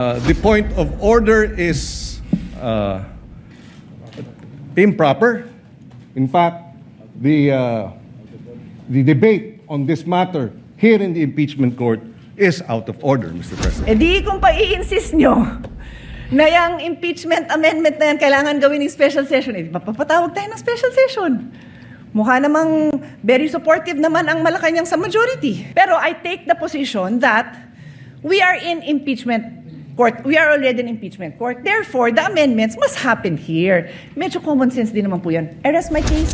The point of order is improper. In fact, the debate on this matter here in the impeachment court is out of order, Mr. President. Eh di kung pa-i-insist nyo na yung impeachment amendment na yan kailangan gawin ng special session, eh, papatawag tayo ng special session. Mukha namang very supportive naman ang Malacanang sa majority. Pero I take the position that we are in impeachment court. We are already in impeachment court. Therefore, the amendments must happen here. Medyo common sense din naman po yan. I rest my case.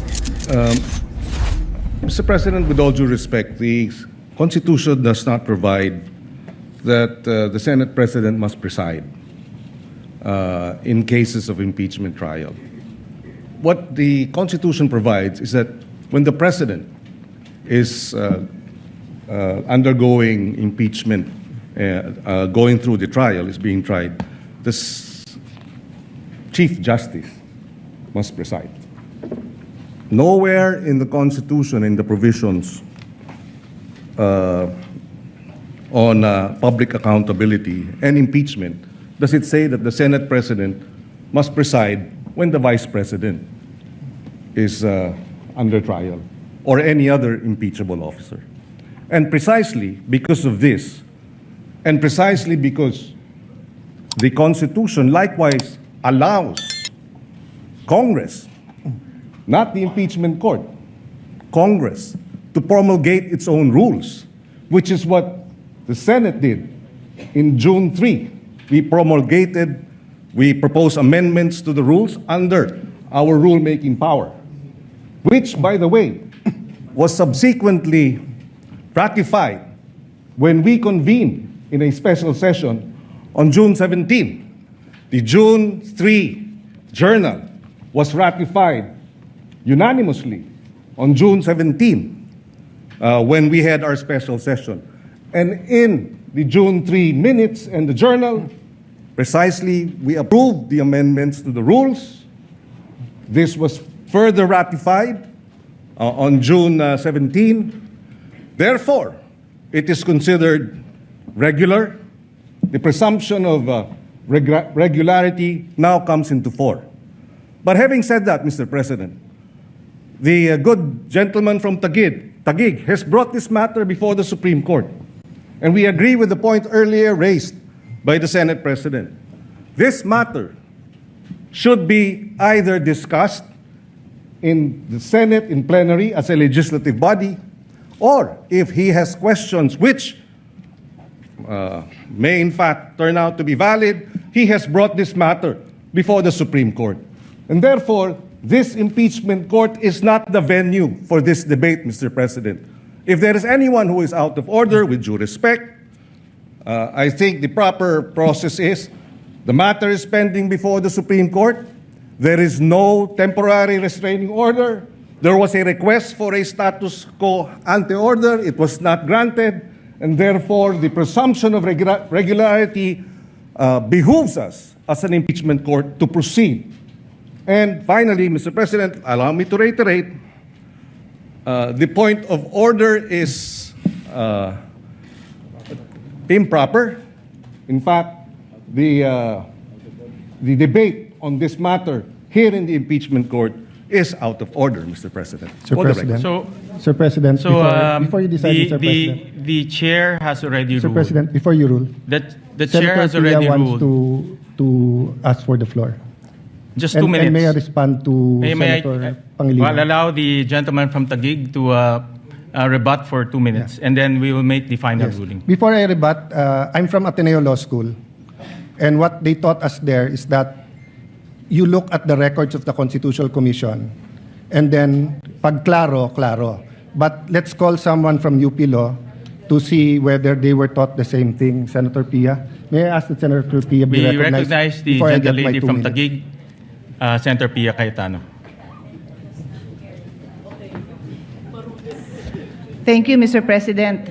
Mr. President, with all due respect, the Constitution does not provide that the Senate President must preside in cases of impeachment trial. What the Constitution provides is that when the President is undergoing impeachment, going through the trial, is being tried, the Chief Justice must preside. Nowhere in the Constitution, in the provisions on public accountability and impeachment, does it say that the Senate President must preside when the Vice President is under trial or any other impeachable officer. And precisely because of this, and precisely because the Constitution likewise allows Congress, not the impeachment court, Congress, to promulgate its own rules, which is what the Senate did in June 3. We proposed amendments to the rules under our rulemaking power, which, by the way, was subsequently ratified when we convened in a special session on June 17. The June 3 journal was ratified unanimously on June 17 when we had our special session. And in the June 3 minutes and the journal, precisely, we approved the amendments to the rules. This was further ratified on June 17. Therefore, it is considered regular. The presumption of regularity now comes into force. But having said that, Mr. President, the good gentleman from Taguig has brought this matter before the Supreme Court. And we agree with the point earlier raised by the Senate President. This matter should be either discussed in the Senate in plenary as a legislative body, or if he has questions which may in fact turn out to be valid, he has brought this matter before the Supreme Court. And therefore, this impeachment court is not the venue for this debate, Mr. President. If there is anyone who is out of order, with due respect, I think the proper process is the matter is pending before the Supreme Court. There is no temporary restraining order. There was a request for a status quo ante order. It was not granted. And therefore, the presumption of regularity behooves us as an impeachment court to proceed. And finally, Mr. President, allow me to reiterate, the point of order is improper. In fact, the debate on this matter here in the impeachment court is out of order, Mr. President. Sir President, Sir President, before you decide, Mr. President, the chair has already Sir ruled. President, before you rule, The chair has Senator already Pia wants ruled. to ask for the floor. Just 2 minutes. And may I respond to Senator Pangilinan? Well, allow the gentleman from Taguig to rebut for 2 minutes, and then we will make the final ruling. Before I rebut, I'm from Ateneo Law School, and what they taught us there is that you look at the records of the Constitutional Commission, and then pag klaro, klaro. But let's call someone from UP Law to see whether they were taught the same thing. Senator Pia, may I ask that Senator Pia be We recognized recognize the before I get my gentlelady 2 from minutes? Taguig, Senator Pia Cayetano. Thank you, Mr. President.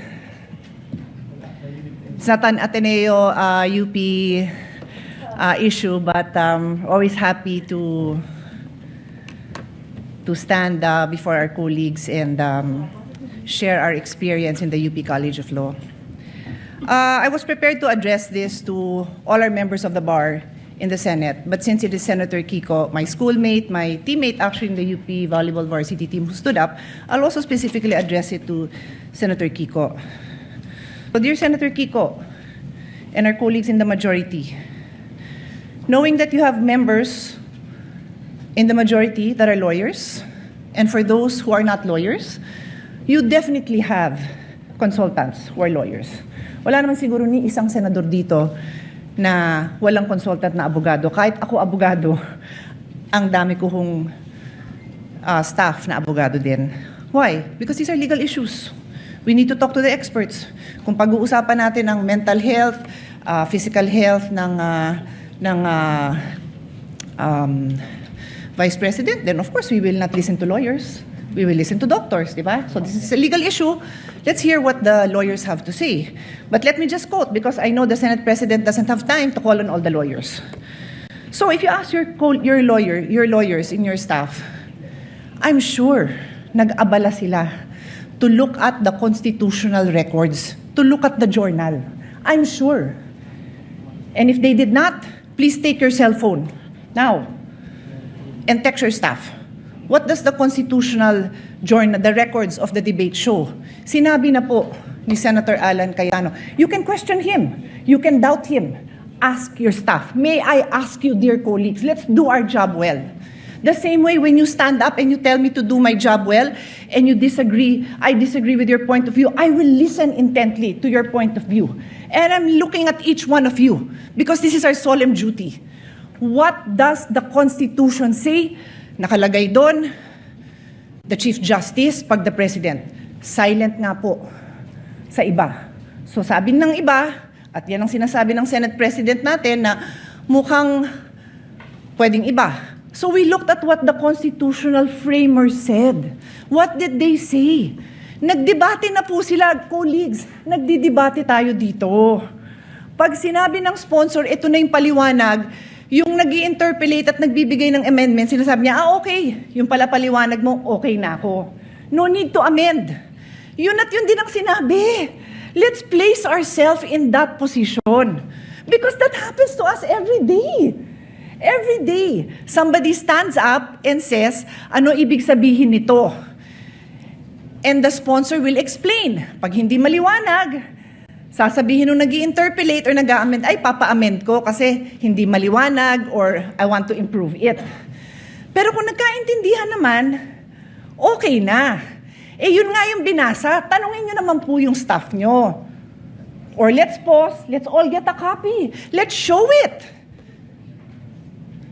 It's not an Ateneo UP issue, but always happy to stand before our colleagues and share our experience in the UP College of Law. I was prepared to address this to all our members of the bar in the Senate, but since it is Senator Kiko, my schoolmate, my teammate actually in the UP volleyball varsity team who stood up, I'll also specifically address it to Senator Kiko. So dear Senator Kiko and our colleagues in the majority, knowing that you have members in the majority that are lawyers, and for those who are not lawyers, you definitely have consultants who are lawyers. Wala naman siguro ni isang senador dito na walang consultant na abogado. Kahit ako abogado, ang dami ko hong staff na abogado din. Why? Because these are legal issues. We need to talk to the experts. Kung pag-uusapan natin ang mental health, physical health ng Vice President, then of course we will not listen to lawyers. We will listen to doctors, di ba? So this is a legal issue. Let's hear what the lawyers have to say. But let me just quote, because I know the Senate President doesn't have time to call on all the lawyers. So if you ask your lawyers in your staff, I'm sure nag-abala sila to look at the constitutional records, to look at the journal. I'm sure. And if they did not, please take your cell phone now and text your staff. What does the constitutional journal, the records of the debate show? Sinabi na po ni Senator Alan Cayetano, you can question him, you can doubt him, ask your staff. May I ask you, dear colleagues, let's do our job well. The same way when you stand up and you tell me to do my job well, and you disagree, I disagree with your point of view, I will listen intently to your point of view. And I'm looking at each one of you, because this is our solemn duty. What does the Constitution say? Nakalagay doon, the Chief Justice, pag the President. Silent nga po sa iba. So sabi ng iba, at yan ang sinasabi ng Senate President natin, na mukhang pwedeng iba. So we looked at what the constitutional framers said. What did they say? Nagdebate na po sila, colleagues. Nagdidebate tayo dito. Pag sinabi ng sponsor, ito na yung paliwanag, yung nag-i-interpolate at nagbibigay ng amendment, sinasabi niya, okay, yung pala paliwanag mo, okay na ako. No need to amend. Yun at yun din ang sinabi. Let's place ourselves in that position. Because that happens to us every day. Every day, somebody stands up and says, ano ibig sabihin nito? And the sponsor will explain. Pag hindi maliwanag, sasabihin nung nag-i-interpolate or nag-a-amend, ay, papa-amend ko kasi hindi maliwanag or I want to improve it. Pero kung nagkaintindihan naman, okay na. Eh, yun nga yung binasa, tanungin nyo naman po yung staff nyo. Or let's pause, let's all get a copy. Let's show it.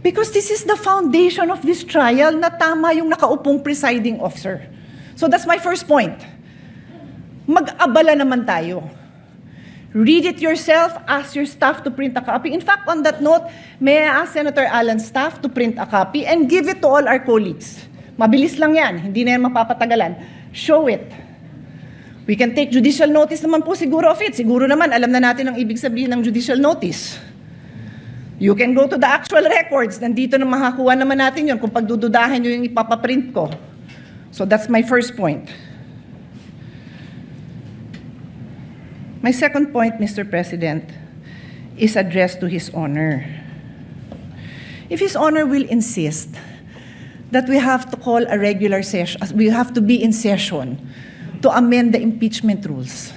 Because this is the foundation of this trial na tama yung nakaupong presiding officer. So that's my first point. Mag-abala naman tayo. Read it yourself, ask your staff to print a copy. In fact, on that note, may I ask Senator Alan's staff to print a copy and give it to all our colleagues. Mabilis lang yan, hindi na yan mapapatagalan. Show it. We can take judicial notice naman po siguro of it. Siguro naman, alam na natin ang ibig sabihin ng judicial notice. You can go to the actual records. Nandito na makakuha naman natin yun kung pagdududahan nyo yung ipapaprint ko. So that's my first point. My second point, Mr. President, is addressed to His Honor. If His Honor will insist that we have to call a regular session, we have to be in session to amend the impeachment rules,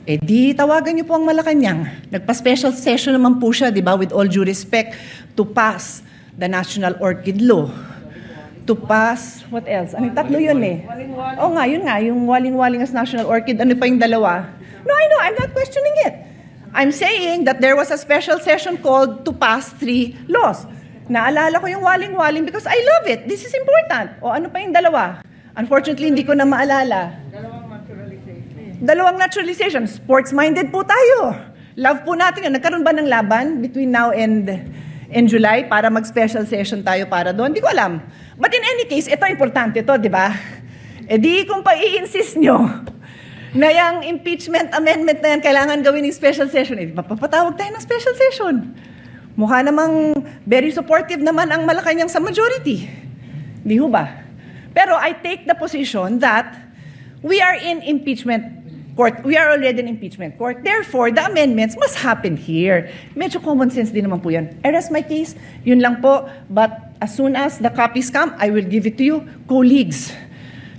eh di tawagan niyo po ang Malacanang. Nagpa-special session naman po siya, di ba, with all due respect, to pass the National Orchid Law. To pass, what else? Ano, tatlo yun eh. Oo nga, yun nga, yung waling-waling as National Orchid, ano pa yung dalawa? No, I know, I'm not questioning it. I'm saying that there was a special session called to pass 3 laws. Naalala ko yung waling-waling because I love it. This is important. O ano pa yung dalawa? Unfortunately, hindi ko na maalala. Dalawang naturalization. Sports-minded po tayo. Love po natin yun. Nagkaroon ba ng laban between now and July para mag-special session tayo para doon? Hindi ko alam. But in any case, ito importante ito, di ba? E di kung pa-i-insist nyo na yung impeachment amendment na yan kailangan gawin ng special session, eh, papatawag tayo ng special session. Mukha namang very supportive naman ang Malacanang sa majority. Di ho ba? Pero I take the position that we are in impeachment court. We are already an impeachment court. Therefore, the amendments must happen here. Medyo common sense din naman po yan. I rest my case. Yun lang po. But as soon as the copies come, I will give it to you. Colleagues,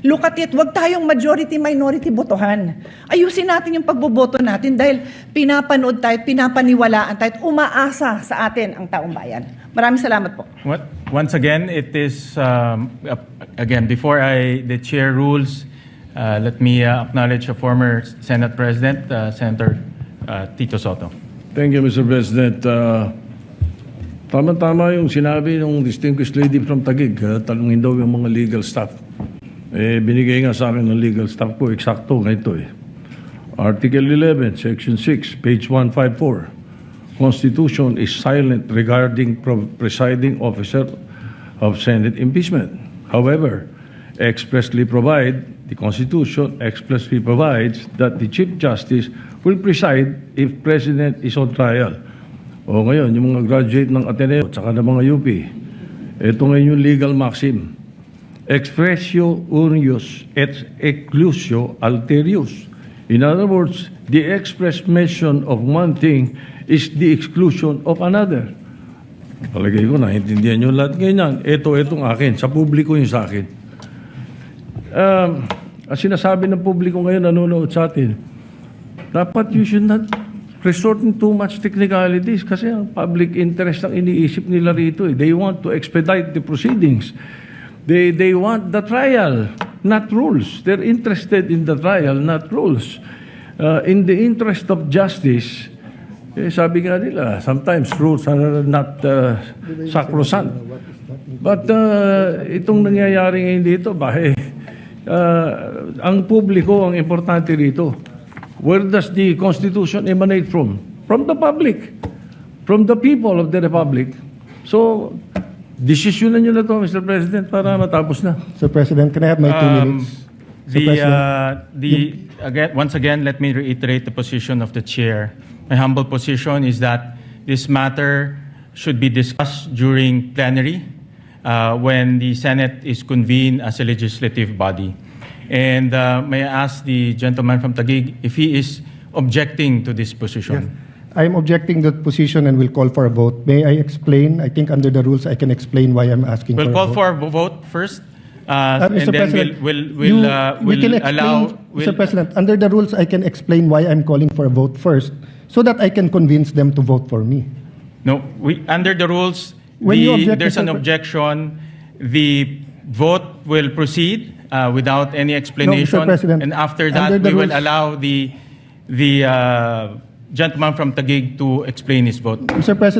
look at it. Huwag tayong majority-minority botohan. Ayusin natin yung pagboboto natin dahil pinapanood tayo, pinapaniwalaan tayo, at umaasa sa atin ang taong bayan. Maraming salamat po. Once again, it is, again, before the chair rules, let me acknowledge a former Senate President, Senator Tito Soto. Thank you, Mr. President. Tama-tama yung sinabi ng distinguished lady from Taguig. Tanungin daw yung mga legal staff. Binigay nga sa akin ng legal staff ko, eksakto ganito eh. Article 11, Section 6, page 154. Constitution is silent regarding presiding officer of Senate impeachment. However, the Constitution expressly provides that the Chief Justice will preside if President is on trial. O ngayon, yung mga graduate ng Ateneo at saka ng mga UP, ito ngayon yung legal maxim. Expressio unius et exclusio alterius. In other words, the express mention of one thing is the exclusion of another. Palagay ko, naintindihan nyo lahat ganyan. Itong akin, sa publiko yung sa akin. Ang sinasabi ng publiko ngayon, nanonood sa atin, dapat you should not resort in too much technicalities kasi ang public interest ang iniisip nila rito. They want to expedite the proceedings. They want the trial, not rules. They're interested in the trial, not rules. In the interest of justice, sabi nga nila, sometimes rules are not sacrosanct. But itong nangyayari ngayon dito, ang publiko ang importante rito. Where does the Constitution emanate from? From the public. From the people of the Republic. So, desisyonan nyo na to, Mr. President, para matapos na. Sir President, can I have my 2 minutes? Sir President. Once again, let me reiterate the position of the chair. My humble position is that this matter should be discussed during plenary when the Senate is convened as a legislative body. And may I ask the gentleman from Taguig if he is objecting to this position? Yes. I'm objecting that position and will call for a vote. May I explain? I think under the rules I can explain why I'm asking We'll for a call vote. for a vote first, Mr. and then President, we'll allow. Mr. President, under the rules I can explain why I'm calling for a vote first so that I can convince them to vote for me. No, under the rules, When you object, there's an Mr. objection. The vote will proceed without any explanation, No, Mr. President, and after under that, the we will rules- allow the gentleman from Taguig to explain his vote. Mr. President,